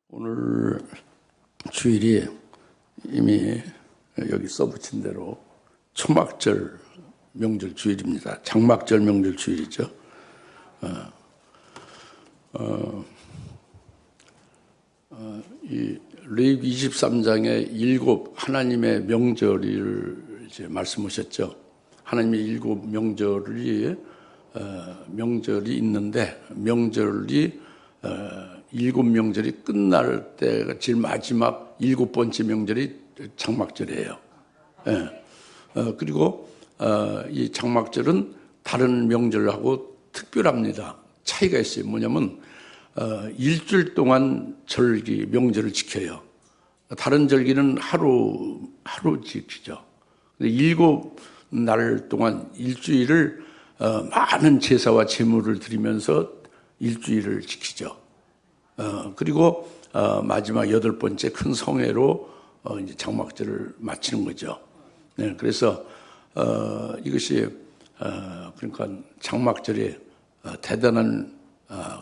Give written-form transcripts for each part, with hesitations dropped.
오늘 주일이 이미 여기 써붙인 대로 초막절 명절 주일입니다. 장막절 명절 주일이죠. 이 레위기 23장에 7 하나님의 명절을 이제 말씀하셨죠. 하나님의 7 명절이 있는데 명절이 7 명절이 끝날 때가 제일 마지막 7번째 명절이 장막절이에요. 그리고 이 장막절은 다른 명절하고 특별합니다. 차이가 있어요. 뭐냐면 일주일 동안 절기, 명절을 지켜요. 다른 절기는 하루 지키죠. 근데 7날 동안 일주일을 많은 제사와 제물을 드리면서 일주일을 지키죠. 그리고 마지막 8번째 큰 성회로 이제 장막절을 마치는 거죠. 네, 그래서 이것이 그러니까 장막절이 대단한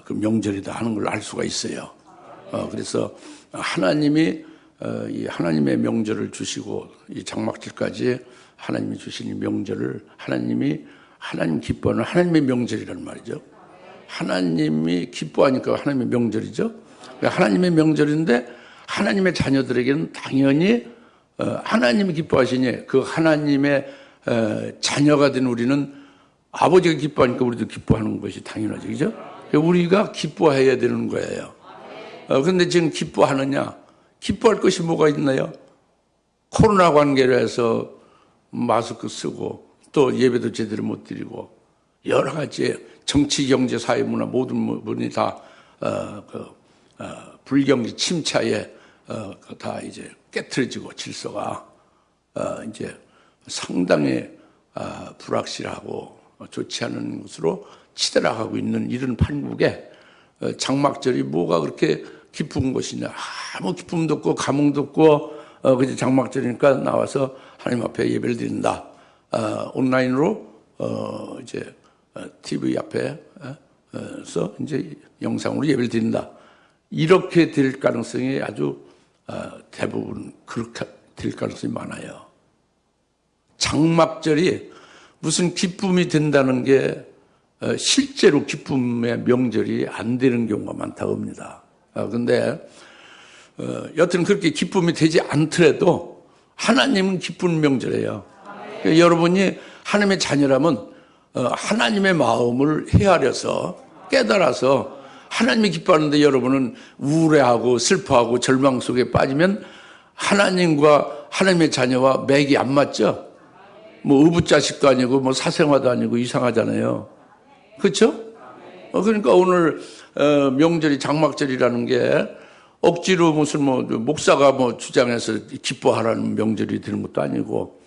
그 명절이다 하는 걸 알 수가 있어요. 그래서 하나님이 이 하나님의 명절을 주시고 이 장막절까지 하나님이 주신 이 명절을 하나님 기뻐하는 하나님의 명절이라는 말이죠. 하나님이 기뻐하니까 하나님의 명절이죠. 하나님의 명절인데 하나님의 자녀들에게는 당연히 하나님이 기뻐하시니 그 하나님의 자녀가 된 우리는 아버지가 기뻐하니까 우리도 기뻐하는 것이 당연하죠. 그죠? 우리가 기뻐해야 되는 거예요. 그런데 지금 기뻐하느냐? 기뻐할 것이 뭐가 있나요? 코로나 관계로 해서 마스크 쓰고 또 예배도 제대로 못 드리고 여러 가지 정치, 경제, 사회, 문화 모든 분이 다 불경제 침차에 다 이제 깨트려지고 질서가 이제 상당히 불확실하고 좋지 않은 것으로 치달아가고 있는 이런 판국에 장막절이 뭐가 그렇게 기쁜 것이냐? 아무 기쁨도 없고 감흥도 없고 그저 장막절이니까 나와서 하나님 앞에 예배를 드린다. 온라인으로 이제 TV 앞에서 이제 영상으로 예배를 드린다. 이렇게 될 가능성이 아주 대부분 그렇게 될 가능성이 많아요. 장막절이 무슨 기쁨이 된다는 게 실제로 기쁨의 명절이 안 되는 경우가 많다고 합니다. 그런데 여튼 그렇게 기쁨이 되지 않더라도 하나님은 기쁜 명절이에요. 그러니까 여러분이 하나님의 자녀라면 하나님의 마음을 헤아려서 깨달아서 하나님이 기뻐하는데 여러분은 우울해하고 슬퍼하고 절망 속에 빠지면 하나님과 하나님의 자녀와 맥이 안 맞죠? 뭐 의붓자식도 아니고 뭐 사생화도 아니고 이상하잖아요. 그렇죠? 그러니까 오늘 명절이 장막절이라는 게 억지로 무슨 뭐 목사가 뭐 주장해서 기뻐하라는 명절이 되는 것도 아니고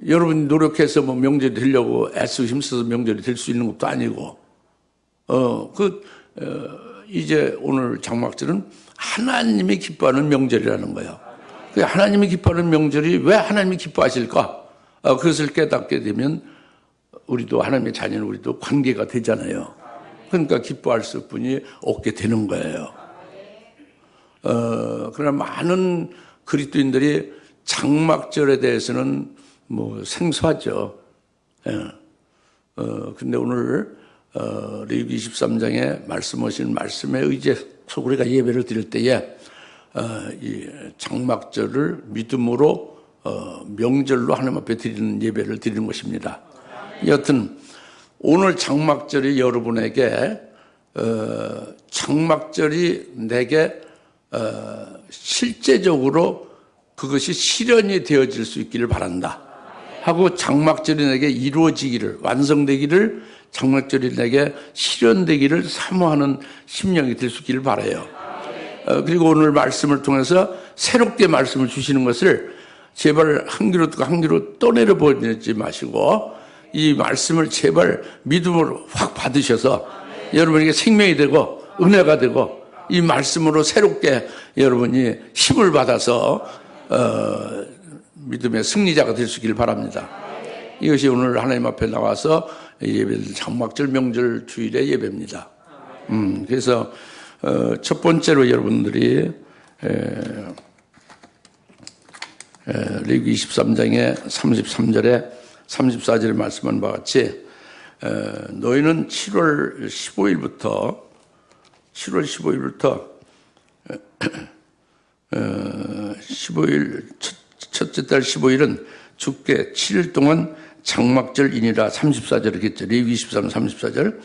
여러분이 노력해서 뭐 명절이 되려고 애쓰고 힘써서 명절이 될 수 있는 것도 아니고 이제 오늘 장막절은 하나님이 기뻐하는 명절이라는 거예요. 하나님이 기뻐하는 명절이 왜 하나님이 기뻐하실까? 그것을 깨닫게 되면 우리도 하나님의 자녀는 우리도 관계가 되잖아요. 그러니까 기뻐할 수뿐이 없게 되는 거예요. 그러나 많은 그리스도인들이 장막절에 대해서는 뭐 생소하죠. 근데 오늘 레위기 23장에 말씀하신 말씀에 의지해서 우리가 예배를 드릴 때에 이 장막절을 믿음으로 명절로 하나님 앞에 드리는 예배를 드리는 것입니다. 여튼 오늘 장막절이 여러분에게 장막절이 내게 실제적으로 그것이 실현이 되어질 수 있기를 바란다 하고 장막절이 내게 이루어지기를 완성되기를 장막절이 내게 실현되기를 사모하는 심령이 될 수 있기를 바라요. 그리고 오늘 말씀을 통해서 새롭게 말씀을 주시는 것을 제발 한 귀로 듣고 한 귀로 떠내려 보내지 마시고 이 말씀을 제발 믿음으로 확 받으셔서 여러분에게 생명이 되고 은혜가 되고 이 말씀으로 새롭게 여러분이 힘을 받아서 믿음의 승리자가 될 수 있기를 바랍니다. 이것이 오늘 하나님 앞에 나와서 예배 장막절 명절 주일의 예배입니다. 그래서 첫 번째로 여러분들이 레위기 23장의 33절에 34절에 말씀한 바와 같이 너희는 7월 15일부터 15일 첫째 달 15일은 주께 7일 동안 장막절이니라. 34절 이렇겠죠. 레위기 23장 34절.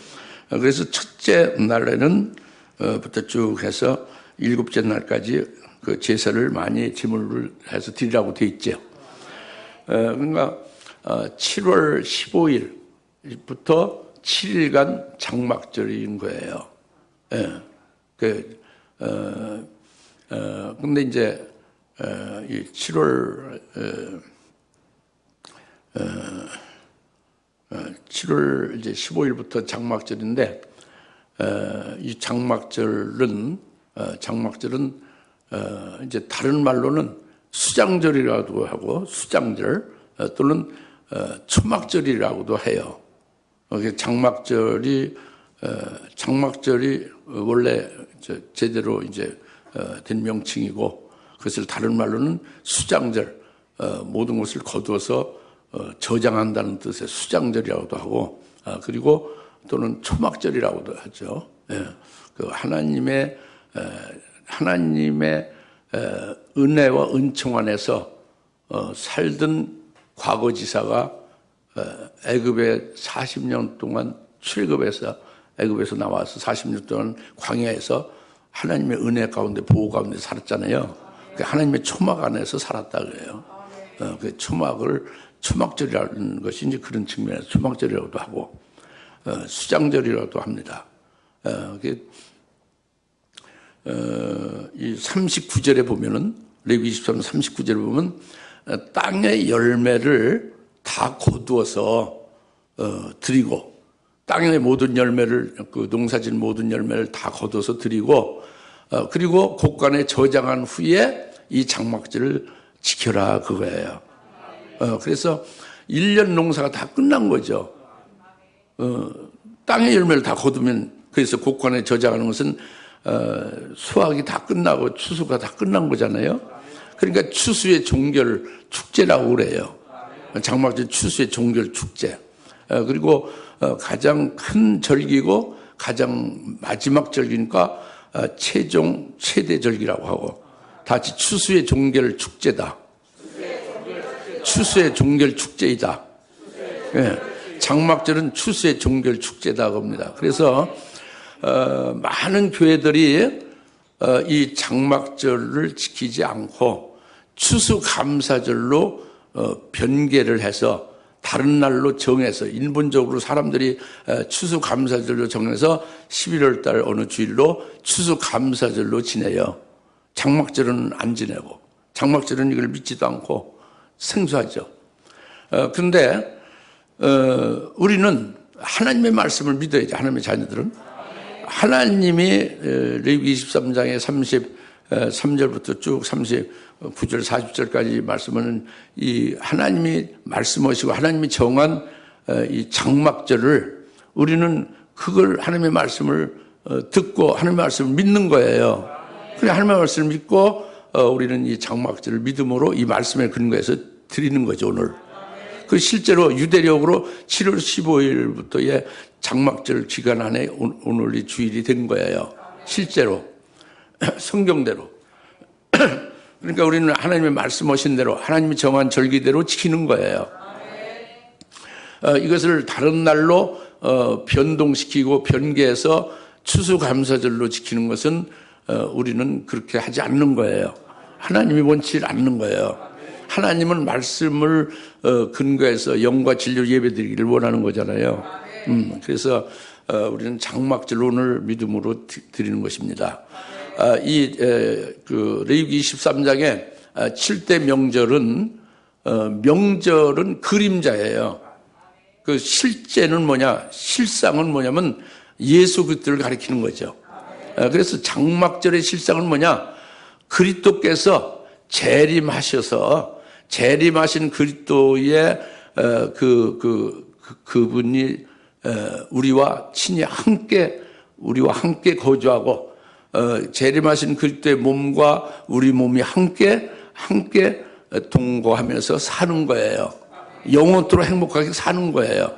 그래서 첫째 날에는 부터 쭉 해서 일곱째 날까지 그 제사를 많이 제물을 해서 드리라고 되어 있죠. 그러니까 7월 15일부터 7일간 장막절인 거예요. 근데 이제 이 7월 15일부터 장막절인데 이 장막절은 이제 다른 말로는 수장절이라고도 하고 수장절 또는 초막절이라고도 해요. 장막절이 원래 제대로 이제 된 명칭이고 그것을 다른 말로는 수장절, 모든 것을 거두어서 저장한다는 뜻의 수장절이라고도 하고 그리고 또는 초막절이라고도 하죠. 그 하나님의 은혜와 은총 안에서 살던 과거지사가 애굽에 40년 동안 출애굽해서 애굽에서 나와서 40년 동안 광야에서 하나님의 은혜 가운데 보호 가운데 살았잖아요. 하나님의 초막 안에서 살았다 그래요. 그 초막절이라는 것이 이제 그런 측면에서 초막절이라고도 하고 수장절이라고도 합니다. 이 39절에 보면은 레위기 23장 39절에 보면 땅의 열매를 다 거두어서 드리고 땅의 모든 열매를 그 농사진 모든 열매를 다 거둬서 드리고 그리고 곳간에 저장한 후에 이 장막절을 지켜라 그거예요. 그래서 1년 농사가 다 끝난 거죠. 땅의 열매를 다 거두면 그래서 곳간에 저장하는 것은 수확이 다 끝나고 추수가 다 끝난 거잖아요. 그러니까 추수의 종결 축제라고 그래요. 장막절 추수의 종결 축제. 그리고 가장 큰 절기고 가장 마지막 절기니까 최대 절기라고 하고 다 같이 추수의 종결 축제다. 추수의 종결 축제이다. 장막절은 추수의 종결 축제다 겁니다. 그래서 많은 교회들이 이 장막절을 지키지 않고 추수감사절로 변개를 해서 다른 날로 정해서 인본적으로 사람들이 추수감사절로 정해서 11월 달 어느 주일로 추수감사절로 지내요. 장막절은 안 지내고 장막절은 이걸 믿지도 않고 생소하죠. 그런데 우리는 하나님의 말씀을 믿어야죠. 하나님의 자녀들은 하나님이 레위기 23장의 33절부터 쭉 39절 40절까지 말씀은 이 하나님이 말씀하시고 하나님이 정한 이 장막절을 우리는 그걸 하나님의 말씀을 듣고 하나님의 말씀을 믿는 거예요. 그래 하나님의 말씀을 믿고 우리는 이 장막절을 믿음으로 이 말씀에 근거해서 드리는 거죠 오늘. 그 실제로 유대력으로 7월 15일부터의 장막절 기간 안에 오늘이 주일이 된 거예요. 실제로 성경대로. 그러니까 우리는 하나님의 말씀하신 대로 하나님이 정한 절기대로 지키는 거예요. 이것을 다른 날로 변동시키고 변개해서 추수감사절로 지키는 것은 우리는 그렇게 하지 않는 거예요. 하나님이 원치 않는 거예요. 하나님은 말씀을 근거해서 영과 진리로 예배드리기를 원하는 거잖아요. 그래서 우리는 장막절 오늘 믿음으로 드리는 것입니다. 그 레위기 23장의 7대 명절은 그림자예요. 그 실제는 뭐냐? 실상은 뭐냐면 예수 그리스도를 가리키는 거죠. 그래서 장막절의 실상은 뭐냐? 그리스도께서 재림하신 그리스도의 그분이 우리와 함께 거주하고 재림하신 그리스도의 몸과 우리 몸이 함께 동거하면서 사는 거예요. 영원토록 행복하게 사는 거예요.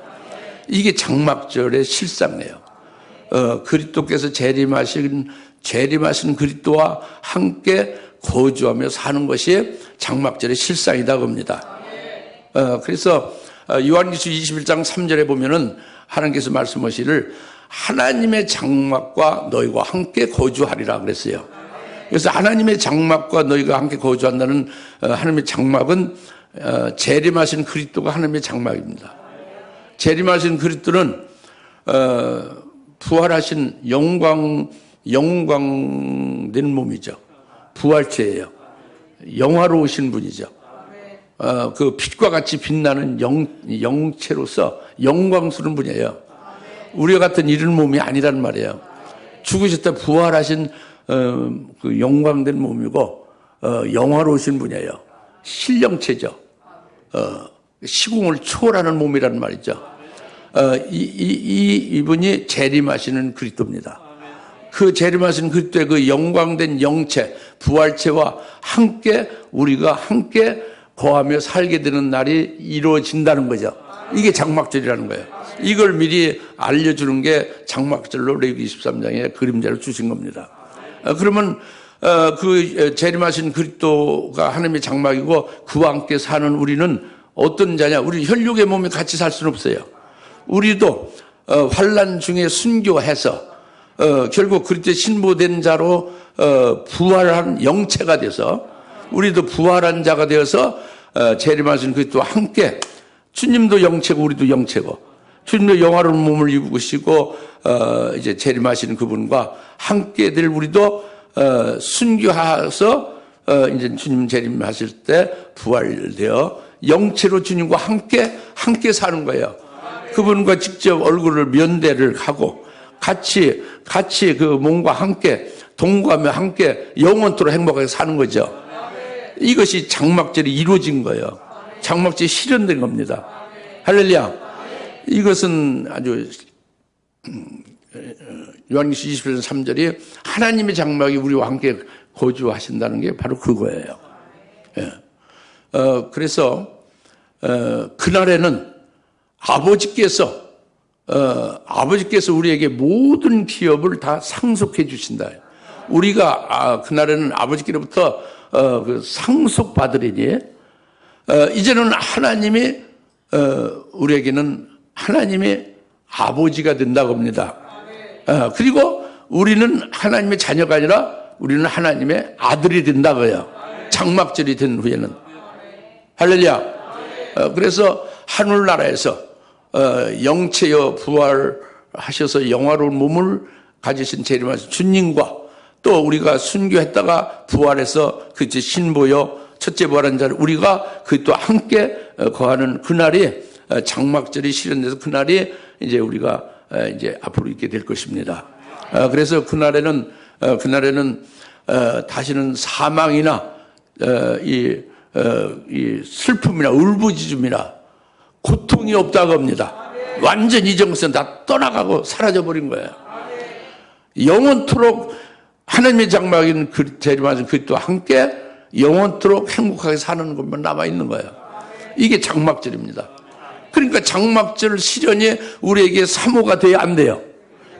이게 장막절의 실상이에요. 그리스도께서 재림하신 그리스도와 함께 거주하며 사는 것이 장막절의 실상이다 겁니다. 그래서 요한계시록 21장 3절에 보면은 하나님께서 말씀하시기를 하나님의 장막과 너희가 함께 거주하리라 그랬어요. 그래서 하나님의 장막과 너희가 함께 거주한다는 하나님의 장막은 재림하신 그리스도가 하나님의 장막입니다. 재림하신 그리스도는 부활하신 영광된 몸이죠. 부활체예요. 영화로우신 분이죠. 그 빛과 같이 빛나는 영체로서 영광스러운 분이에요. 우리와 같은 이런 몸이 아니란 말이에요. 죽으셨다 부활하신 그 영광된 몸이고 영화로우신 분이에요. 신령체죠. 시공을 초월하는 몸이라는 말이죠. 이분이 재림하시는 그리스도입니다. 그 재림하신 그리스도의 그 영광된 영체, 부활체와 함께 우리가 함께 거하며 살게 되는 날이 이루어진다는 거죠. 이게 장막절이라는 거예요. 이걸 미리 알려주는 게 장막절로 레위기 23장에 그림자를 주신 겁니다. 그러면 그 재림하신 그리스도가 하나님의 장막이고 그와 함께 사는 우리는 어떤 자냐? 우리 혈육의 몸이 같이 살 수는 없어요. 우리도 환난 중에 순교해서 결국 그리스도의 신부된 자로 부활한 영체가 돼서 우리도 부활한 자가 되어서 재림하신 그리스도와 함께 주님도 영체고 우리도 영체고 주님도 영화로운 몸을 입으시고 이제 재림하시는 그분과 함께 될 우리도 순교해서 이제 주님 재림하실 때 부활되어 영체로 주님과 함께 사는 거예요. 그분과 직접 얼굴을 면대를 하고 같이 그 몸과 함께 동거하며 함께 영원토록 행복하게 사는 거죠. 이것이 장막절이 이루어진 거예요. 장막절이 실현된 겁니다. 할렐루야. 이것은 아주 요한계시록 21장 3절이 하나님의 장막이 우리와 함께 거주하신다는 게 바로 그거예요. 그래서 그날에는 아버지께서 우리에게 모든 기업을 다 상속해 주신다. 우리가 그날에는 아버지께로부터 그 상속받으리니 이제는 하나님이 우리에게는 하나님의 아버지가 된다고 합니다. 그리고 우리는 하나님의 자녀가 아니라 우리는 하나님의 아들이 된다고요. 장막절이 된 후에는. 할렐루야. 그래서 하늘나라에서 영체여 부활하셔서 영화로운 몸을 가지신 재림하신 주님과 또 우리가 순교했다가 부활해서 그 신보여 첫째 부활한 자를 우리가 그 또 함께 거하는 그날이 장막절이 실현돼서 그날이 이제 우리가 이제 앞으로 있게 될 것입니다. 그래서 그날에는 다시는 사망이나 이 슬픔이나 울부짖음이나 고통이 없다고 합니다. 완전히 이 정서는 다 떠나가고 사라져버린 거예요. 영원토록 하나님의 장막인 재림하신 그리스도와 함께 영원토록 행복하게 사는 것만 남아있는 거예요. 이게 장막절입니다. 그러니까 장막절 실현이 우리에게 사모가 돼야 안 돼요.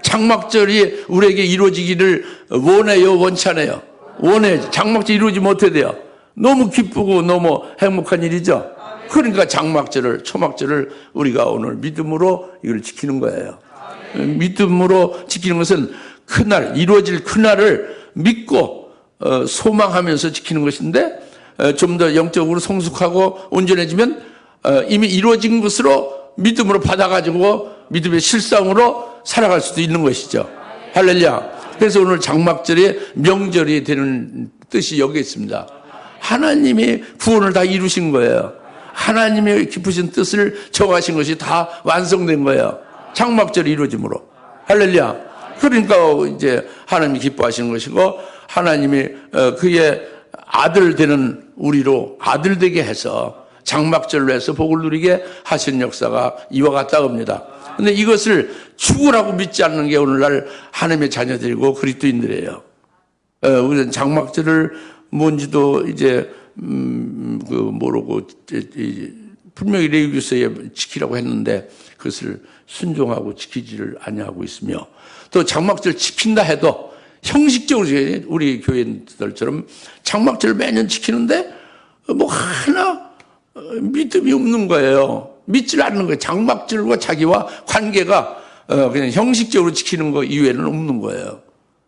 장막절이 우리에게 이루어지기를 원해요, 원치 않아요? 원해요. 장막절이 이루어지지 못해 돼요. 너무 기쁘고 너무 행복한 일이죠. 그러니까 초막절을 우리가 오늘 믿음으로 이걸 지키는 거예요. 믿음으로 지키는 것은 그날, 이루어질 그날을 믿고 소망하면서 지키는 것인데 좀 더 영적으로 성숙하고 온전해지면 이미 이루어진 것으로 믿음으로 받아가지고 믿음의 실상으로 살아갈 수도 있는 것이죠. 할렐루야. 그래서 오늘 장막절이 명절이 되는 뜻이 여기 있습니다. 하나님이 구원을 다 이루신 거예요. 하나님의 깊으신 뜻을 정하신 것이 다 완성된 거예요. 장막절이 이루어짐으로. 할렐루야. 그러니까 이제 하나님이 기뻐하시는 것이고 하나님이 그의 아들 되는 우리로 아들 되게 해서 장막절로 해서 복을 누리게 하시는 역사가 이와 같다고 합니다. 그런데 이것을 죽으라고 믿지 않는 게 오늘날 하나님의 자녀들이고 그리스도인들이에요. 우리는 장막절을 뭔지도 이제 모르고 분명히 레위기서에 지키라고 했는데 그것을 순종하고 지키지를 아니하고 있으며, 또 장막절 지킨다 해도 형식적으로 우리 교인들처럼 장막절 매년 지키는데 뭐 하나 믿음이 없는 거예요. 믿질 않는 거예요. 장막절과 자기와 관계가 그냥 형식적으로 지키는 거 이외에는 없는 거예요.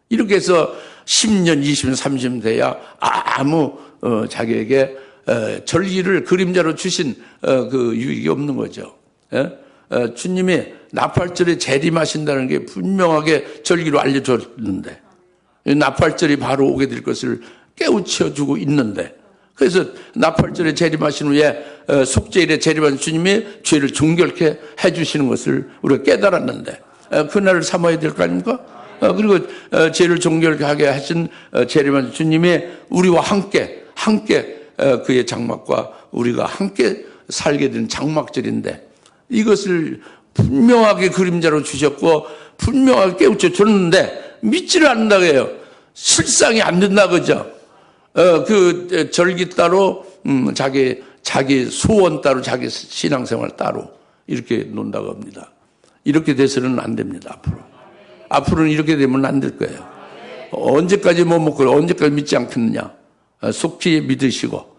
이렇게 해서 10년, 20년, 30년 돼야 아무 자기에게 절기를 그림자로 주신 그 유익이 없는 거죠. 주님이 나팔절에 재림하신다는 게 분명하게 절기로 알려줬는데, 나팔절이 바로 오게 될 것을 깨우쳐주고 있는데, 그래서 나팔절에 재림하신 후에 속죄일에 재림하신 주님이 죄를 정결케 해주시는 것을 우리가 깨달았는데, 그날을 삼아야 될 거 아닙니까? 그리고 죄를 정결하게 하신 재림하신 주님이 우리와 함께 그의 장막과 우리가 함께 살게 된 장막절인데, 이것을 분명하게 그림자로 주셨고 분명하게 깨우쳐 줬는데 믿지를 않는다고 해요. 실상이 안 된다 그죠? 그 절기 따로 자기 소원 따로 자기 신앙생활 따로 이렇게 논다고 합니다. 이렇게 돼서는 안 됩니다. 앞으로는 이렇게 되면 안 될 거예요. 언제까지 못 먹고 언제까지 믿지 않겠느냐? 속히 믿으시고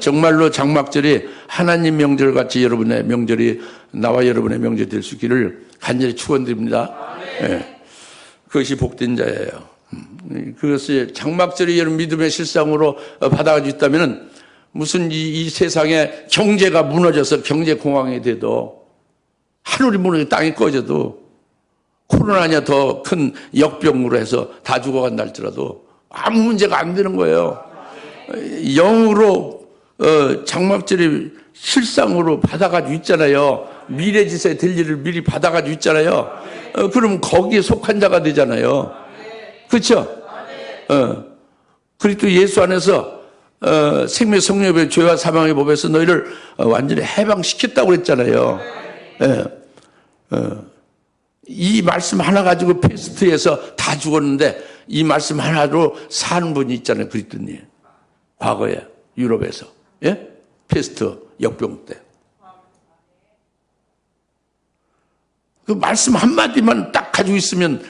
정말로 장막절이 하나님 명절같이 여러분의 명절이 나와 여러분의 명절이 될 수 있기를 간절히 축원드립니다. 네. 그것이 복된 자예요. 그것이 장막절이 여러분 믿음의 실상으로 받아가지고 있다면 무슨 이 세상에 경제가 무너져서 경제 공황이 돼도, 하늘이 무너져 땅이 꺼져도, 코로나냐 더 큰 역병으로 해서 다 죽어간다 할지라도 아무 문제가 안 되는 거예요. 영으로 장막절이 실상으로 받아가지고 있잖아요. 미래지세 될 일을 미리 받아가지고 있잖아요. 그럼 거기에 속한 자가 되잖아요. 그렇죠? 그리스도 예수 안에서 생명 성령의 죄와 사망의 법에서 너희를 완전히 해방시켰다고 그랬잖아요. 이 말씀 하나 가지고 패스트에서 다 죽었는데 이 말씀 하나로 사는 분이 있잖아요. 그리스도님. 과거에 유럽에서. 예? 패스트 역병 때. 그 말씀 한마디만 딱 가지고 있으면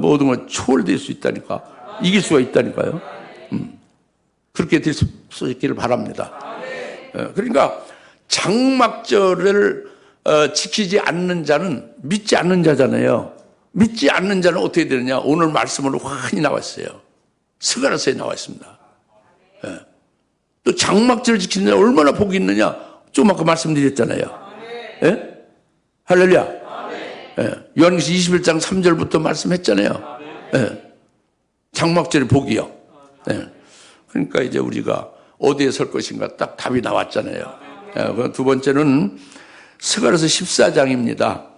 모든 걸 초월될 수 있다니까. 이길 수가 있다니까요. 그렇게 될 수 있기를 바랍니다. 그러니까 장막절을 지키지 않는 자는 믿지 않는 자잖아요. 믿지 않는 자는 어떻게 되느냐? 오늘 말씀으로 확연히 나와 있어요. 스가랴서에 나와 있습니다. 또 장막절을 지키는 자 얼마나 복이 있느냐? 좀 아까 말씀드렸잖아요. 예? 할렐루야. 요한계시록 21장 3절부터 말씀했잖아요. 장막절의 복이요. 그러니까 이제 우리가 어디에 설 것인가 딱 답이 나왔잖아요. 두 번째는 스가랴서 14장입니다.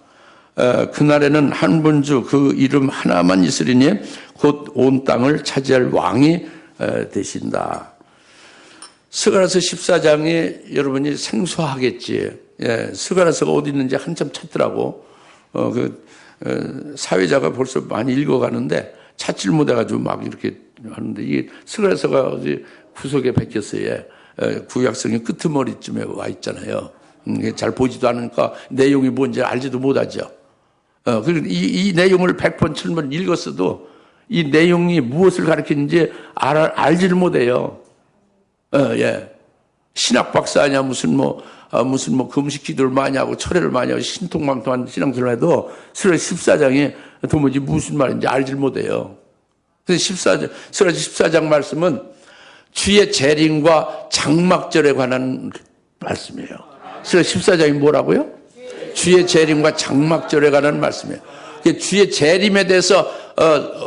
그날에는 한 분주 그 이름 하나만 있으리니 곧 온 땅을 차지할 왕이 되신다. 스가랴서 14장이 여러분이 생소하겠지. 스가랴서가 어디 있는지 한참 찾더라고. 사회자가 벌써 많이 읽어가는데 찾질 못해가지고 막 이렇게 하는데, 이게 스가랴서가 어디 구석에 베꼈어요. 구약성의 끄트머리쯤에 와 있잖아요. 잘 보지도 않으니까 내용이 뭔지 알지도 못하죠. 그리고 이 내용을 100번, 1000번 읽었어도 이 내용이 무엇을 가리키는지 알지를 못해요. 신학 박사냐, 무슨 금식 기도를 많이 하고 철회를 많이 하고 신통방통한 신앙생활을 해도 스가랴 14장이 도무지 무슨 말인지 알지를 못해요. 그래서 스가랴 14장 말씀은 주의 재림과 장막절에 관한 말씀이에요. 스가랴 14장이 뭐라고요? 주의 재림과 장막절에 관한 말씀이에요. 주의 재림에 대해서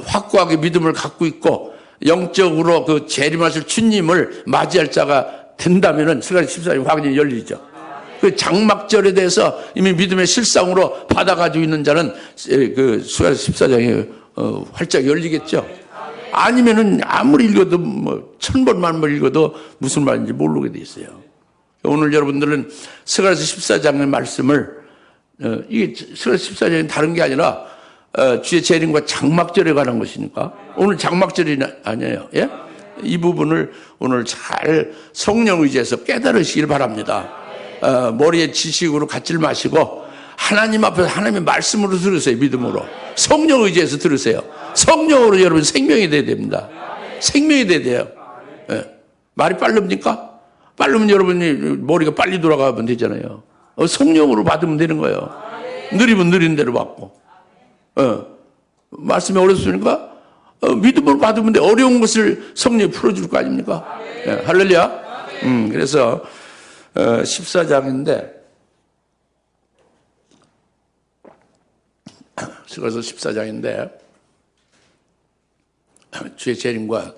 확고하게 믿음을 갖고 있고 영적으로 그 재림하실 주님을 맞이할 자가 된다면은 스가랴 14장이 확연히 열리죠. 그 장막절에 대해서 이미 믿음의 실상으로 받아가지고 있는 자는 그 스가랴 14장이 활짝 열리겠죠. 아니면은 아무리 읽어도 1000번 만번 읽어도 무슨 말인지 모르게 돼 있어요. 오늘 여러분들은 스가랴서 14장의 말씀을 이게 스가랴 14장이 다른 게 아니라 주의 재림과 장막절에 관한 것이니까 오늘 장막절이 아니에요. 예? 이 부분을 오늘 잘 성령 의지해서 깨달으시길 바랍니다. 머리에 지식으로 갖질 마시고 하나님 앞에서 하나님의 말씀으로 들으세요. 믿음으로. 성령 의지해서 들으세요. 성령으로 여러분 생명이 돼야 됩니다. 생명이 돼야 돼요. 예. 말이 빠릅니까? 빠르면 여러분이 머리가 빨리 돌아가면 되잖아요. 성령으로 받으면 되는 거예요. 느리면 느린 대로 받고. 말씀이 어렵습니까? 믿음으로 받으면 돼. 어려운 것을 성령이 풀어줄 거 아닙니까? 예. 할렐루야. 그래서 14장인데 그래서 14장인데 주의 재림과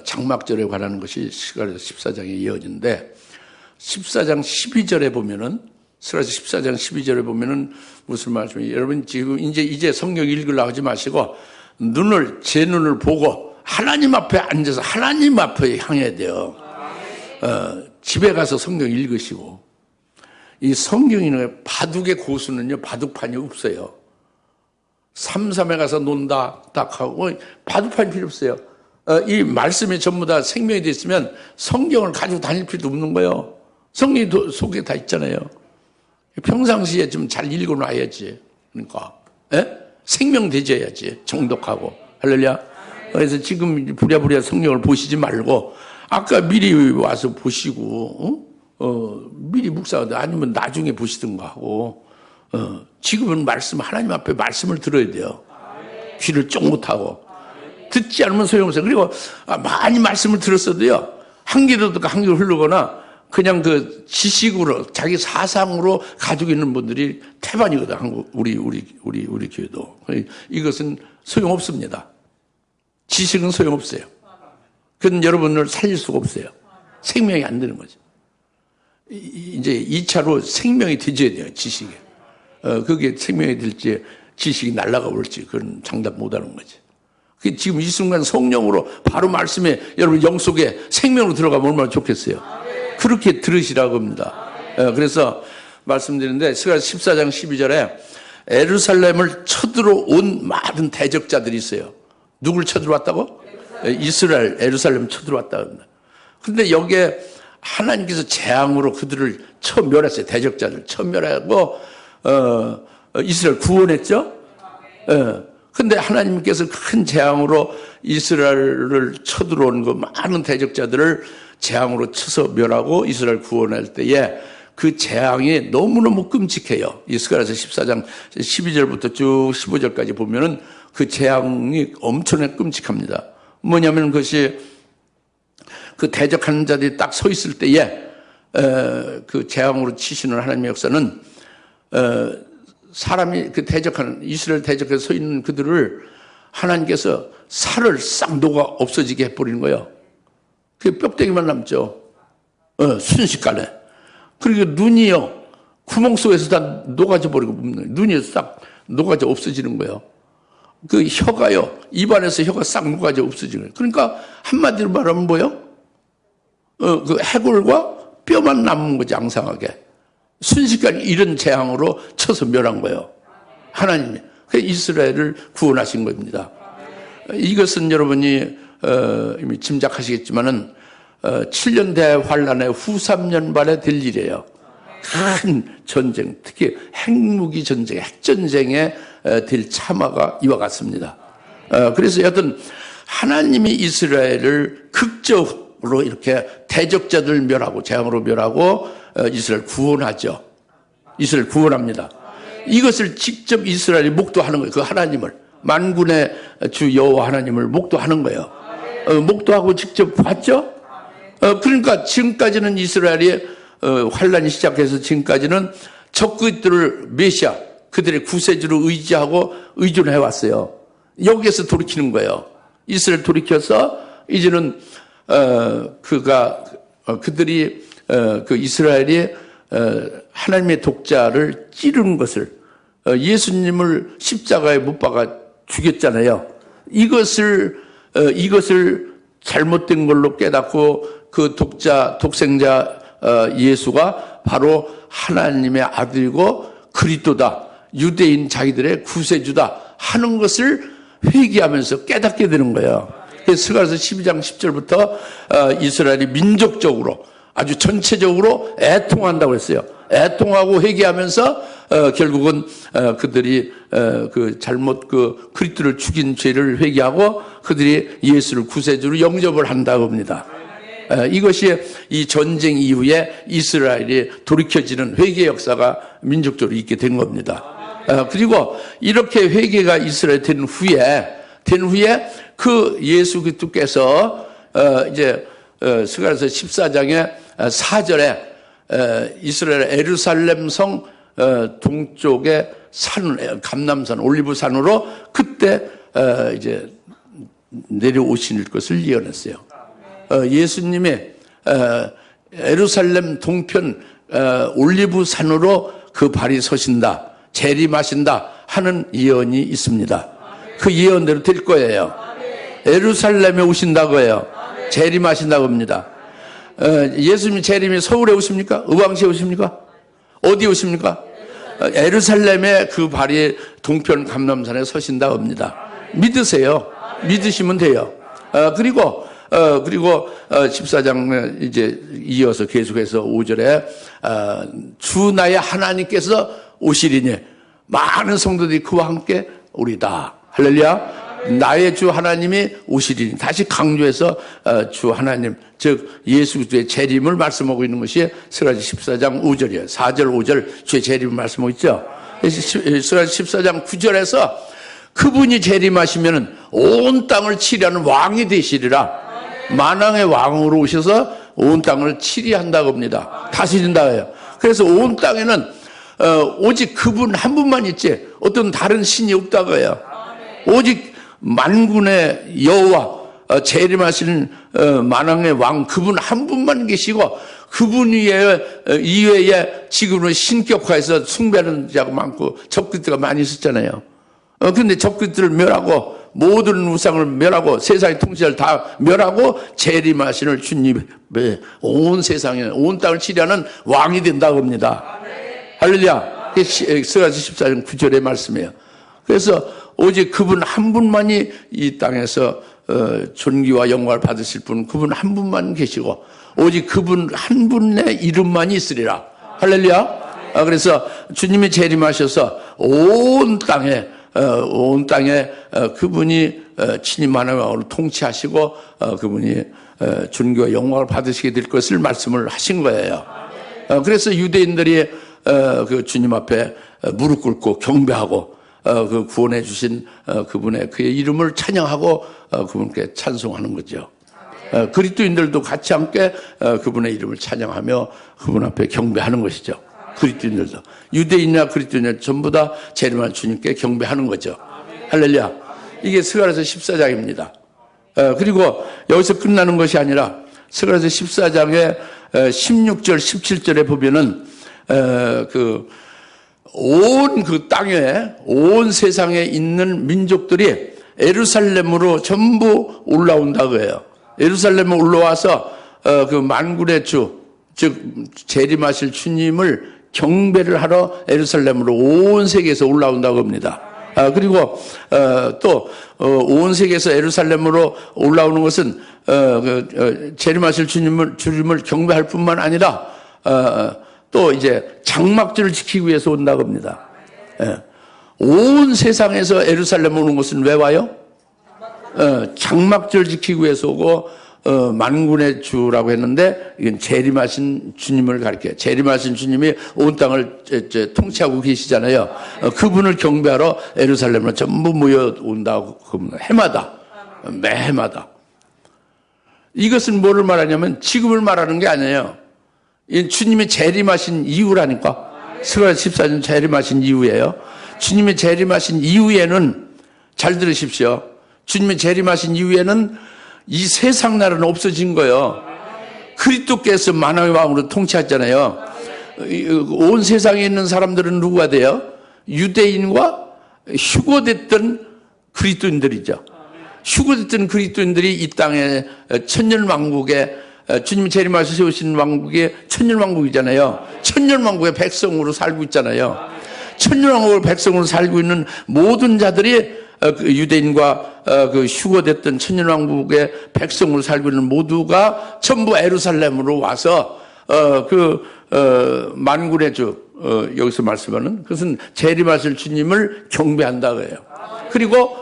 장막절에 관한 것이 스가랴서 14장에 이어진데 14장 12절에 보면은 스가랴서 14장 12절에 보면은 무슨 말씀이에요? 여러분 지금 이제 성경 읽으려고 하지 마시고 제 눈을 보고 하나님 앞에 앉아서 하나님 앞에 향해야 돼요. 집에 가서 성경 읽으시고 이 성경이는 바둑의 고수는요 바둑판이 없어요. 삼삼에 가서 논다 딱 하고 바둑판이 필요 없어요. 이 말씀이 전부 다 생명이 돼 있으면 성경을 가지고 다닐 필요도 없는 거예요. 성경이 속에 다 있잖아요. 평상시에 좀 잘 읽어놔야지. 그러니까 생명되져야지. 정독하고. 할렐루야. 그래서 지금 부랴부랴 성경을 보시지 말고 아까 미리 와서 보시고 미리 묵상하다 아니면 나중에 보시든가 하고 지금은 하나님 앞에 말씀을 들어야 돼요. 귀를 쫑긋하고 듣지 않으면 소용없어요. 그리고 많이 말씀을 들었어도요 한 귀로 듣고 한 귀로 흐르거나 그냥 그 지식으로 자기 사상으로 가지고 있는 분들이 태반이거든. 한국 우리 교회도 이것은 소용없습니다. 지식은 소용없어요. 그건 여러분을 살릴 수가 없어요. 생명이 안 되는 거죠. 이제 2차로 생명이 되져야 돼요. 지식에. 그게 생명이 될지 지식이 날아가 볼지 그건 장담 못하는 거지. 지금 이 순간 성령으로 바로 말씀에 여러분 영 속에 생명으로 들어가면 얼마나 좋겠어요. 그렇게 들으시라고 합니다. 그래서 말씀드리는데 스가랴 14장 12절에 에루살렘을 쳐들어온 많은 대적자들이 있어요. 누굴 쳐들어왔다고? 이스라엘 에루살렘을 쳐들어왔다고 합니다. 그런데 여기에 하나님께서 재앙으로 그들을 쳐멸했어요. 대적자를 쳐멸하고 이스라엘 구원했죠. 근데 하나님께서 큰 재앙으로 이스라엘을 쳐들어온 그 많은 대적자들을 재앙으로 쳐서 멸하고 이스라엘 구원할 때에 그 재앙이 너무너무 끔찍해요. 스가랴서 14장 12절부터 쭉 15절까지 보면은 그 재앙이 엄청나게 끔찍합니다. 뭐냐면 그것이 그 대적하는 자들이 딱 서 있을 때에 그 재앙으로 치시는 하나님의 역사는 사람이 그 대적하는 이스라엘 대적해서 서 있는 그들을 하나님께서 살을 싹 녹아 없어지게 해버리는 거예요. 그 뼈대기만 남죠. 순식간에. 그리고 눈이요 구멍 속에서 다 녹아져 버리고 눈이 싹 녹아져 없어지는 거예요. 그 혀가요 입안에서 혀가 싹 녹아져 없어지는 거예요. 그러니까 한마디로 말하면 뭐예요? 그 해골과 뼈만 남은 거지 앙상하게. 순식간에 이런 재앙으로 쳐서 멸한 거예요. 하나님이. 그 이스라엘을 구원하신 겁니다. 이것은 여러분이 이미 짐작하시겠지만은 7년 대환란의 후 3년 반에 될 일이에요. 큰 전쟁, 특히 핵무기 전쟁, 핵전쟁에 될 참화가 이와 같습니다. 그래서 여하튼 하나님이 이스라엘을 극적으로 이렇게 대적자들 멸하고 재앙으로 멸하고 이스라엘 구원하죠. 이스라엘 구원합니다. 이것을 직접 이스라엘이 목도하는 거예요. 그 하나님을 만군의 주 여호와 하나님을 목도하는 거예요. 목도하고 직접 봤죠. 그러니까 지금까지는 이스라엘이 환란이 시작해서 지금까지는 적그들을 메시아 그들의 구세주로 의지하고 의존해 왔어요. 여기에서 돌이키는 거예요. 이스라엘 돌이켜서 이제는 그들이 그 이스라엘이 하나님의 독자를 찌르는 것을 예수님을 십자가에 못 박아 죽였잖아요. 이것을 잘못된 걸로 깨닫고 그 독생자 예수가 바로 하나님의 아들이고 그리스도다. 유대인 자기들의 구세주다 하는 것을 회개하면서 깨닫게 되는 거예요. 그래서 스가랴서 12장 10절부터 이스라엘이 민족적으로 아주 전체적으로 애통한다고 했어요. 애통하고 회개하면서 결국은 그들이 그 잘못 그리스도를 죽인 죄를 회개하고 그들이 예수를 구세주로 영접을 한다고 합니다. 이것이 이 전쟁 이후에 이스라엘이 돌이켜지는 회개 역사가 민족적으로 있게 된 겁니다. 그리고 이렇게 회개가 이스라엘 된 후에 그 예수 그리스도께서 이제 스가랴서 14장의 4절에 이스라엘 에루살렘 성 동쪽의 산 감람산 올리브산으로 그때 이제 내려오실 것을 예언했어요. 예수님이 에루살렘 동편 올리브산으로 그 발이 서신다, 재림하신다 하는 예언이 있습니다. 그 예언대로 될 거예요. 에루살렘에 오신다고 해요. 재림하신다고 합니다. 예수님이 재림이 서울에 오십니까? 의왕시에 오십니까? 어디 오십니까? 에루살렘에 그 발이 동편 감람산에 서신다고 합니다. 믿으세요. 믿으시면 돼요. 그리고 14장 이제 이어서 계속해서 5절에 주 나의 하나님께서 오시리니 많은 성도들이 그와 함께 오리다. 할렐루야. 나의 주 하나님이 오시리니 다시 강조해서 주 하나님 즉 예수 그리스도의 재림을 말씀하고 있는 것이 스가랴 14장 5절이에요. 4절 5절 주의 재림을 말씀하고 있죠. 스가랴 14장 9절에서 그분이 재림하시면은 온 땅을 치리하는 왕이 되시리라. 만왕의 왕으로 오셔서 온 땅을 치리한다고 합니다. 다스린다고 해요. 그래서 온 땅에는 오직 그분 한 분만 있지 어떤 다른 신이 없다고 해요. 오직 만군의 여호와 재림하시는 만왕의 왕 그분 한 분만 계시고 그분 이외에 지금은 신격화해서 숭배하는 자가 많고 적그리스도가 많이 있었잖아요. 그런데 적그리스도를 멸하고 모든 우상을 멸하고 세상의 통치를 다 멸하고 재림하시는 주님의 온 세상에 온 땅을 치리하는 왕이 된다고 합니다. 할렐루야. 스가랴 14장 9절의 말씀이에요. 그래서 오직 그분 한 분만이 이 땅에서 존귀와 영광을 받으실 분 그분 한 분만 계시고 오직 그분 한 분의 이름만이 있으리라. 할렐루야. 그래서 주님이 재림하셔서 온 땅에 그분이 친히 만왕의 왕으로 통치하시고 그분이 존귀와 영광을 받으시게 될 것을 말씀을 하신 거예요. 그래서 유대인들이 그 주님 앞에 무릎 꿇고 경배하고 그 구원해 주신 그분의 그의 이름을 찬양하고 그분께 찬송하는 거죠. 그리스도인들도 같이 함께 그분의 이름을 찬양하며 그분 앞에 경배하는 것이죠. 그리스도인들도 유대인이나 그리스도인이나 전부 다 재림할 주님께 경배하는 거죠. 할렐루야. 이게 스가랴서 14장입니다. 그리고 여기서 끝나는 것이 아니라 스가랴서 14장의 16절 17절에 보면은 온 그 땅에 온 세상에 있는 민족들이 예루살렘으로 전부 올라온다고 해요. 예루살렘에 올라와서 그 만군의 주 즉 재림하실 주님을 경배를 하러 예루살렘으로 온 세계에서 올라온다고 합니다. 그리고 또 온 세계에서 예루살렘으로 올라오는 것은 재림하실 주님을 경배할 뿐만 아니라 또 이제 장막절을 지키기 위해서 온다고 합니다. 온 세상에서 예루살렘 오는 것은 왜 와요? 장막절 지키기 위해서 오고 만군의 주라고 했는데 이건 재림하신 주님을 가리켜요. 재림하신 주님이 온 땅을 통치하고 계시잖아요. 그분을 경배하러 예루살렘으로 전부 모여온다고 합니다. 매해마다. 이것은 뭐를 말하냐면 지금을 말하는 게 아니에요. 주님이 재림하신 이후라니까. 스가랴 14장 재림하신 이후예요. 주님이 재림하신 이후에는 잘 들으십시오. 주님이 재림하신 이후에는 이 세상 나라는 없어진 거예요. 그리스도께서 만왕의 왕으로 통치하잖아요. 온 세상에 있는 사람들은 누구가 돼요? 유대인과 휴거됐던 그리스도인들이죠. 휴거됐던 그리스도인들이 이 땅에 천년왕국에 주님이 재림하셔서 세우신 왕국이 천년왕국이잖아요. 천년왕국의 백성으로 살고 있잖아요. 천년왕국을 백성으로 살고 있는 모든 자들이 그 유대인과 그 휴거됐던 천년왕국의 백성으로 살고 있는 모두가 전부 예루살렘으로 와서 만군의 주 여기서 말씀하는 그것은 재림하실 주님을 경배한다고 해요. 그리고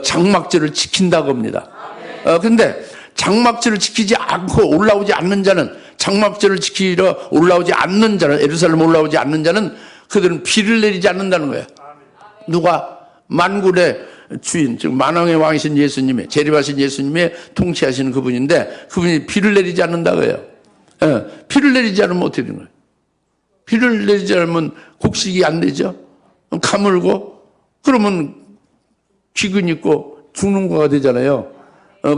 장막절을 지킨다고 합니다. 그런데 장막절을 지키지 않고 올라오지 않는 자는, 장막절을 지키러 올라오지 않는 자는, 예루살렘 올라오지 않는 자는 그들은 비를 내리지 않는다는 거예요. 누가? 만군의 주인, 즉 만왕의 왕이신 예수님의, 재림하신 예수님의 통치하시는 그분인데 그분이 비를 내리지 않는다고 해요. 비를 내리지 않으면 어떻게 되는 거예요? 비를 내리지 않으면 곡식이 안 되죠. 가물고 그러면 기근 있고 죽는 거가 되잖아요.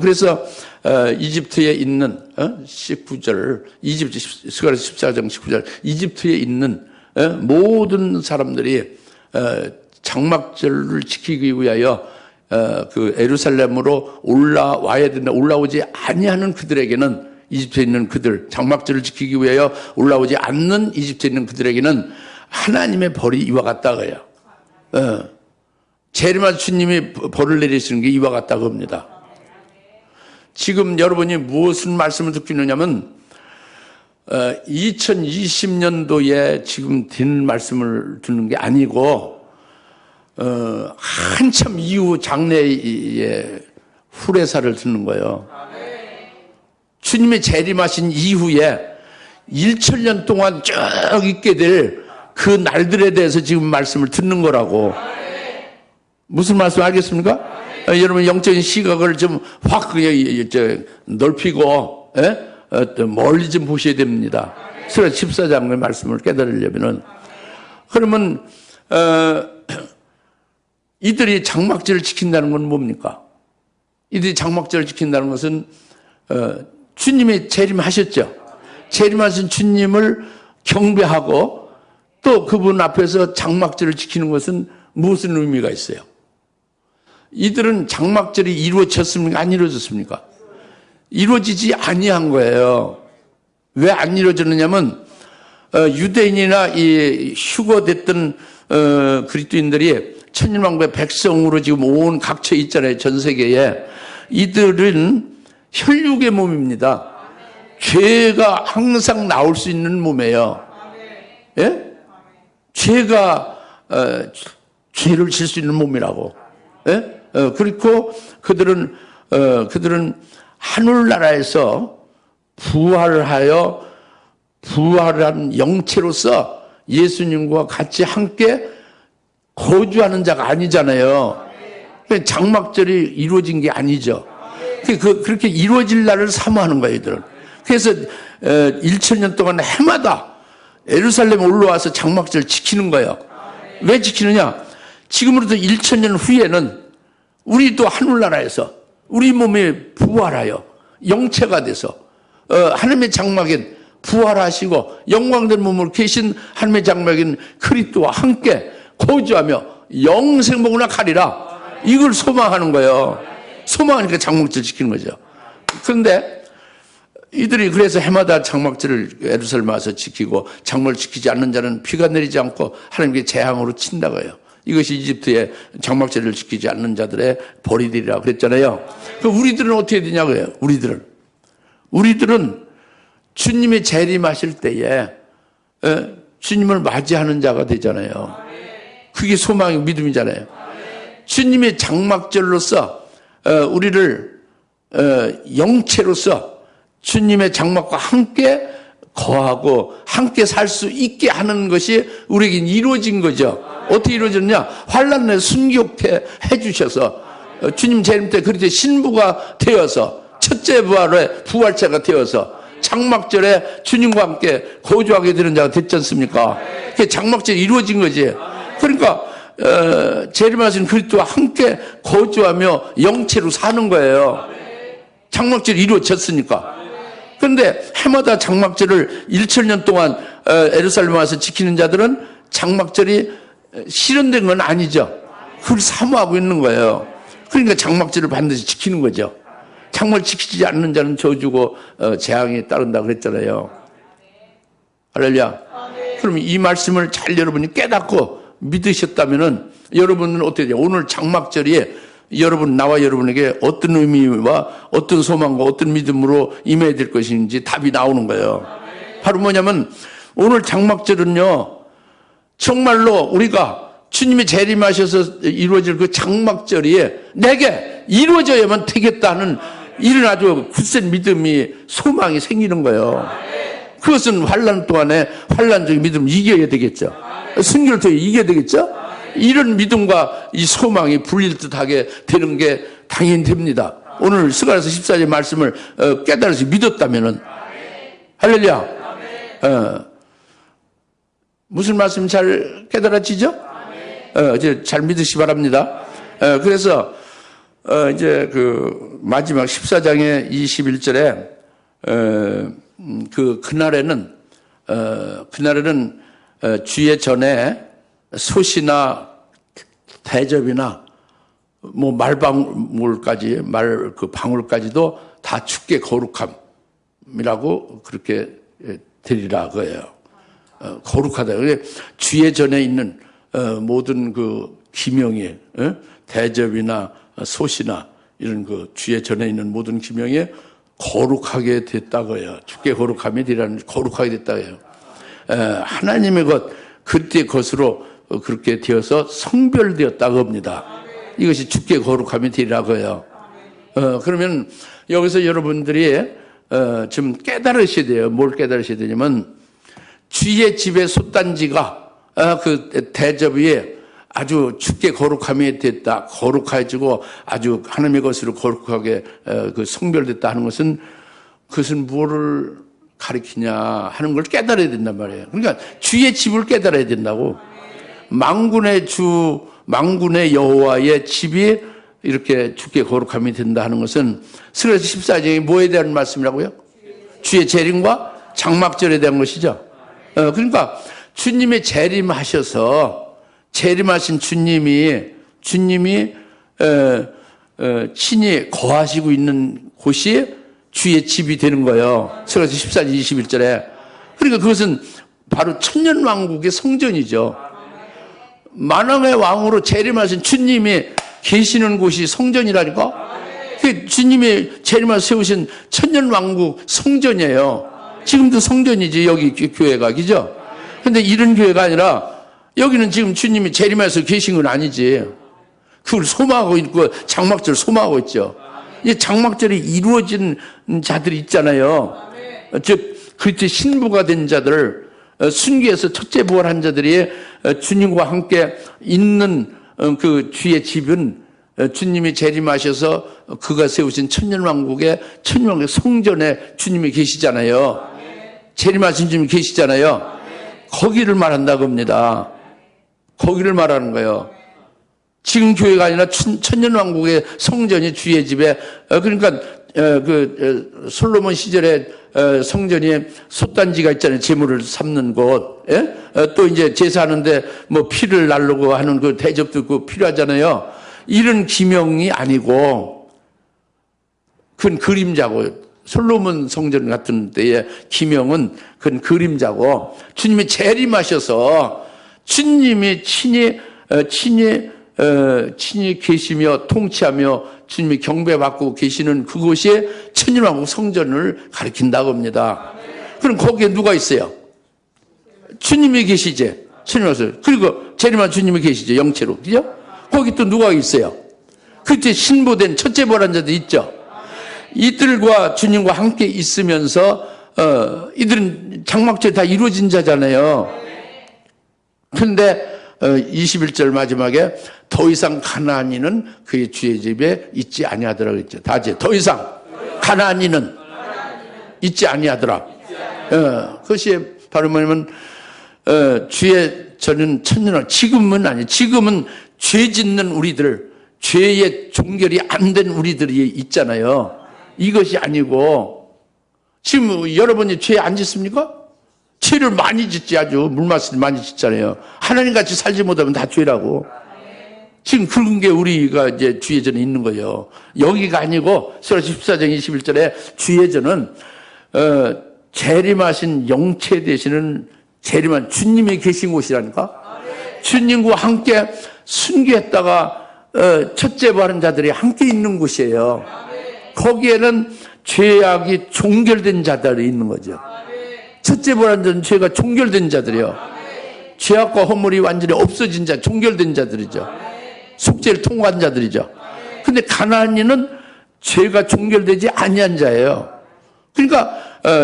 그래서 이집트에 있는 19절, 이집트 스가랴서 14장 19절, 이집트에 있는 모든 사람들이 장막절을 지키기 위하여 그 예루살렘으로 올라와야 된다. 올라오지 아니하는 그들에게는, 이집트에 있는 그들, 장막절을 지키기 위하여 올라오지 않는 이집트에 있는 그들에게는 하나님의 벌이 이와 같다고 해요. 재림하신 주님이 벌을 내리시는 게 이와 같다고 합니다. 지금 여러분이 무슨 말씀을 듣고 있느냐면 2020년도에 지금 된 말씀을 듣는 게 아니고 한참 이후 장래의 후레사를 듣는 거예요. 주님의 재림하신 이후에 1천년 동안 쭉 있게 될 그 날들에 대해서 지금 말씀을 듣는 거라고. 무슨 말씀 알겠습니까? 여러분 영적인 시각을 좀 확 넓히고 멀리 좀 보셔야 됩니다. 스가랴 14장의 말씀을 깨달으려면은. 그러면 이들이 장막절을 지킨다는 건 뭡니까? 이들이 장막절을 지킨다는 것은 주님이 재림하셨죠. 재림하신 주님을 경배하고 또 그분 앞에서 장막절을 지키는 것은 무슨 의미가 있어요? 이들은 장막절이 이루어졌습니까? 안 이루어졌습니까? 이루어지지 아니한 거예요. 왜 안 이루어졌느냐면 유대인이나 이 휴거됐던 그리스도인들이 천년왕국의 백성으로 지금 온 각처에 있잖아요. 전 세계에. 이들은 혈육의 몸입니다. 죄가 항상 나올 수 있는 몸이에요. 예? 죄가 죄를 질 수 있는 몸이라고. 예? 그리고 그들은 하늘나라에서 부활한 영체로서 예수님과 같이 함께 거주하는 자가 아니잖아요. 장막절이 이루어진 게 아니죠. 그렇게 이루어질 날을 사모하는 거예요, 이들은. 그래서 1천년 동안 해마다 예루살렘에 올라와서 장막절 지키는 거예요. 왜 지키느냐? 지금으로부터 1천년 후에는 우리도 하늘나라에서 우리 몸이 부활하여 영체가 돼서 하나님의 장막인 부활하시고 영광된 몸으로 계신 하나님의 장막인 그리스도와 함께 거주하며 영생복을 가리라. 이걸 소망하는 거예요. 소망하니까 장막절 지키는 거죠. 그런데 이들이 그래서 해마다 장막절을 예루살렘에 와서 지키고 장막을 지키지 않는 자는 비가 내리지 않고 하나님께 재앙으로 친다고 해요. 이것이 이집트의 장막절을 지키지 않는 자들의 벌이 되리라 그랬잖아요. 우리들은 어떻게 되냐고요? 우리들은 주님이 재림하실 때에 주님을 맞이하는 자가 되잖아요. 그게 소망이고 믿음이잖아요. 주님의 장막절로서 우리를 영체로서 주님의 장막과 함께 거하고 함께 살 수 있게 하는 것이 우리에게 이루어진 거죠. 어떻게 이루어졌냐? 환난에 순교케 해주셔서 주님 재림 때 그렇게 신부가 되어서 첫째 부활의 부활체가 되어서 장막절에 주님과 함께 거주하게 되는 자가 됐지 않습니까? 그게 장막절이 이루어진 거지. 그러니까 재림하신 그리스도와 함께 거주하며 영체로 사는 거예요. 장막절이 이루어졌으니까. 그런데 해마다 장막절을 1천년 동안 예루살렘에 와서 지키는 자들은 장막절이 실현된 건 아니죠. 그걸 사모하고 있는 거예요. 그러니까 장막절을 반드시 지키는 거죠. 장막을 지키지 않는 자는 저주고 재앙이 따른다고 그랬잖아요. 할렐루야. 그러면 이 말씀을 잘 여러분이 깨닫고 믿으셨다면은 여러분은 어떻게 돼요? 오늘 장막절에 나와 여러분에게 어떤 의미와 어떤 소망과 어떤 믿음으로 임해야 될 것인지 답이 나오는 거예요. 바로 뭐냐면 오늘 장막절은요, 정말로 우리가 주님이 재림하셔서 이루어질 그 장막절이 내게 이루어져야만 되겠다는 이런 아주 굳센 믿음이, 소망이 생기는 거예요. 그것은 환난 동안에 환난적인 믿음을 이겨야 되겠죠. 순교를 통해 이겨야 되겠죠. 이런 믿음과 이 소망이 불일듯하게 되는 게 당연히 됩니다. 오늘 스가랴서 14절 말씀을 깨달아서 믿었다면은, 할렐루야. 무슨 말씀 잘 깨달아지죠? 이제 잘 믿으시 바랍니다. 그래서 이제 그 마지막 14장의 21절에 그날에는 주의 전에 솥이나 대접이나 뭐 말방울까지 방울까지도 다 주께 거룩함이라고 그렇게 드리라 그예요. 거룩하다. 주의 전에 있는 모든 그 기명이, 대접이나 솥이나 이런 그 주의 전에 있는 모든 기명이 거룩하게 됐다고 해요. 주께 거룩함이 되라는, 거룩하게 됐다고 해요. 하나님의 것, 그때 것으로 그렇게 되어서 성별되었다고 합니다. 이것이 주께 거룩함이 되라고 해요. 그러면 여기서 여러분들이 좀 깨달으셔야 돼요. 뭘 깨달으셔야 되냐면, 주의 집의 솥단지가 그 대접 위에 아주 주께 거룩함이 됐다, 거룩해지고 아주 하나님의 것으로 거룩하게 그 성별됐다 하는 것은, 그것은 무엇을 가리키냐 하는 걸 깨달아야 된단 말이에요. 그러니까 주의 집을 깨달아야 된다고. 만군의 주, 만군의 여호와의 집이 이렇게 주께 거룩함이 된다 하는 것은 스가랴서 14장이 뭐에 대한 말씀이라고요? 주의 재림과 장막절에 대한 것이죠. 그러니까 주님이 재림하셔서, 재림하신 주님이 친히 거하시고 있는 곳이 주의 집이 되는 거예요. 스가랴서 14장 21절에. 그러니까 그것은 바로 천년왕국의 성전이죠. 만왕의 왕으로 재림하신 주님이 계시는 곳이 성전이라니까. 주님이 재림하셔서 세우신 천년왕국 성전이에요. 지금도 성전이지, 여기 교회가, 그죠? 근데 이런 교회가 아니라 여기는 지금 주님이 재림해서 계신 건 아니지. 그걸 소망하고 있고 장막절 소망하고 있죠. 이 장막절이 이루어진 자들이 있잖아요. 즉 그리스도의 신부가 된 자들, 순교해서 첫째 부활한 자들이 주님과 함께 있는 그 주의 집은 주님이 재림하셔서 그가 세우신 천년왕국의 성전에 주님이 계시잖아요. 재림하신 주님이 계시잖아요. 거기를 말한다고 합니다. 거기를 말하는 거예요. 지금 교회가 아니라 천년왕국의 성전이 주의 집에, 그러니까 그 솔로몬 시절에 성전이 솥단지가 있잖아요. 제물을 삶는 곳. 예? 또 이제 제사하는데 뭐 피를 날르고 하는 그 대접도 그 필요하잖아요. 이런 기명이 아니고 그건 그림자고, 솔로몬 성전 같은 때의 기명은 그건 그림자고, 주님이 재림하셔서 주님이 친히 계시며 통치하며 주님이 경배받고 계시는 그곳이 천년왕국 성전을 가리킨다고 합니다. 그럼 거기에 누가 있어요? 주님이 계시지. 천년왕국. 그리고 재림한 주님이 계시죠. 영체로. 그죠? 거기 또 누가 있어요? 그때 신부된 첫째 부활한 자도 있죠. 이들과 주님과 함께 있으면서 이들은 장막절이 다 이루어진 자잖아요. 그런데 21절 마지막에 더 이상 가나안인은 그의 주의 집에 있지 아니하더라 그랬죠. 다지 더 이상 가나안인은 있지 아니하더라. 그것이 바로 뭐냐면 주의 저는 천년왕, 지금은 아니에요. 지금은 죄 짓는 우리들, 죄의 종결이 안 된 우리들이 있잖아요. 이것이 아니고, 지금 여러분이 죄 안 짓습니까? 죄를 많이 짓지, 아주 물맛을 많이 짓잖아요. 하나님 같이 살지 못하면 다 죄라고. 지금 그런 게 우리가 이제 주의 전에 있는 거예요. 여기가 아니고 스가랴서 14장 21절에 주의 전은 재림하신 영체 되시는 재림한 주님이 계신 곳이라니까. 주님과 함께 순교했다가 첫째 부활한 자들이 함께 있는 곳이에요. 거기에는 죄악이 종결된 자들이 있는 거죠. 첫째 부활한 자는 죄가 종결된 자들이요. 죄악과 허물이 완전히 없어진 자, 종결된 자들이죠. 속죄를 통과한 자들이죠. 근데 가나안인은 죄가 종결되지 아니한 자예요. 그러니까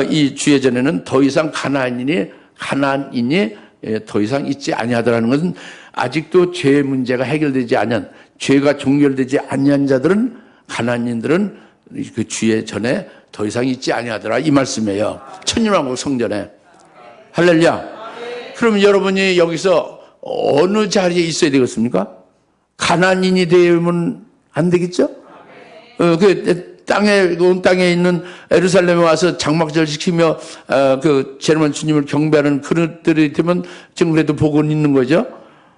이 주예전에는 더 이상 가나안인이 더 이상 있지 아니하더라는 것은 아직도 죄의 문제가 해결되지 아니한, 죄가 종결되지 아니한 자들은, 가나안인들은 그 주의 전에 더 이상 있지 아니하더라, 이 말씀이에요. 천년왕국 성전에. 할렐루야. 그럼 여러분이 여기서 어느 자리에 있어야 되겠습니까? 가나안인이 되면 안 되겠죠? 온 땅에 있는 예루살렘에 와서 장막절 지키며 그 제르만 주님을 경배하는 그릇들이 되면 지금 그래도 복은 있는 거죠.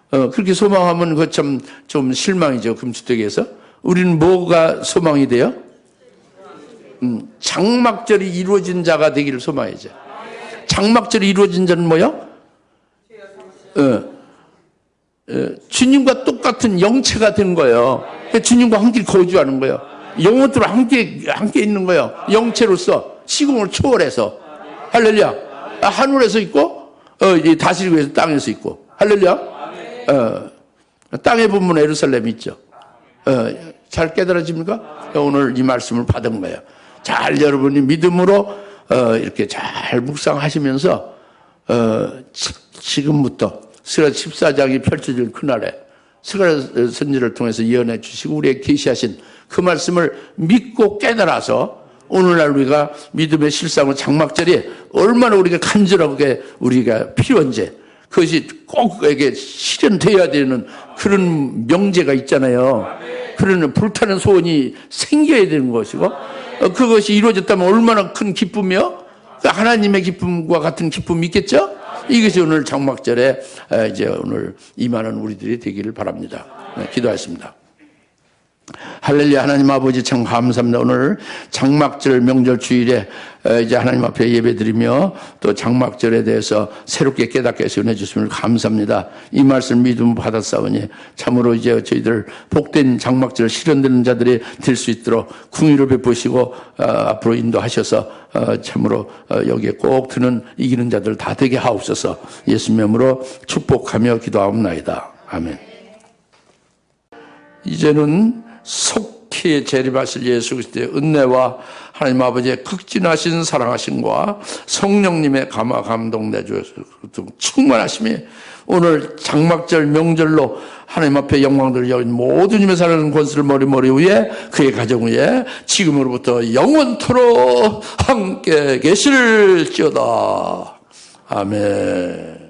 그렇게 소망하면 그 좀 실망이죠. 금주택에서. 우리는 뭐가 소망이 돼요? 장막절이 이루어진 자가 되기를 소망하죠. 장막절이 이루어진 자는 뭐요? 주님과 똑같은 영체가 된 거예요. 주님과 함께 거주하는 거예요. 영혼들과 함께 있는 거예요. 영체로서 시공을 초월해서. 할렐루야. 하늘에서 있고 다스리고에서 땅에서 있고. 할렐루야. 땅에 보면 예루살렘이 있죠. 잘 깨달아집니까? 오늘 이 말씀을 받은 거예요. 잘 여러분이 믿음으로 이렇게 잘 묵상하시면서 지금부터 스가랴 14장이 펼쳐질 그날에 스가랴 선지를 통해서 예언해 주시고 우리에게 계시하신 그 말씀을 믿고 깨달아서 오늘날 우리가 믿음의 실상은 장막절이 얼마나 우리가 간절하게 우리가 필요한지, 그것이 꼭 에게 실현되어야 되는 그런 명제가 있잖아요. 그런 불타는 소원이 생겨야 되는 것이고, 그것이 이루어졌다면 얼마나 큰 기쁨이요? 하나님의 기쁨과 같은 기쁨이 있겠죠? 이것이 오늘 장막절에 이제 오늘 임하는 우리들이 되기를 바랍니다. 기도하겠습니다. 할렐루야. 하나님 아버지 참 감사합니다. 오늘 장막절 명절 주일에 이제 하나님 앞에 예배드리며 또 장막절에 대해서 새롭게 깨닫게 해서 은혜 주심을 감사합니다. 이 말씀 믿음 받았사오니 참으로 이제 저희들 복된 장막절 실현되는 자들이 될 수 있도록 궁유를 베푸시고 앞으로 인도하셔서 참으로 여기에 꼭 드는 이기는 자들 다 되게 하옵소서. 예수님 이름으로 축복하며 기도하옵나이다. 아멘. 이제는 속히 재림하실 예수 그리스도의 은혜와 하나님 아버지의 극진하신 사랑하심과 성령님의 감화 감동 내주셔서 충만하심이 오늘 장막절 명절로 하나님 앞에 영광들을 여긴 모든 힘에 살아가는 권수를 머리 위에 그의 가정 위에 지금으로부터 영원토록 함께 계실지어다. 아멘.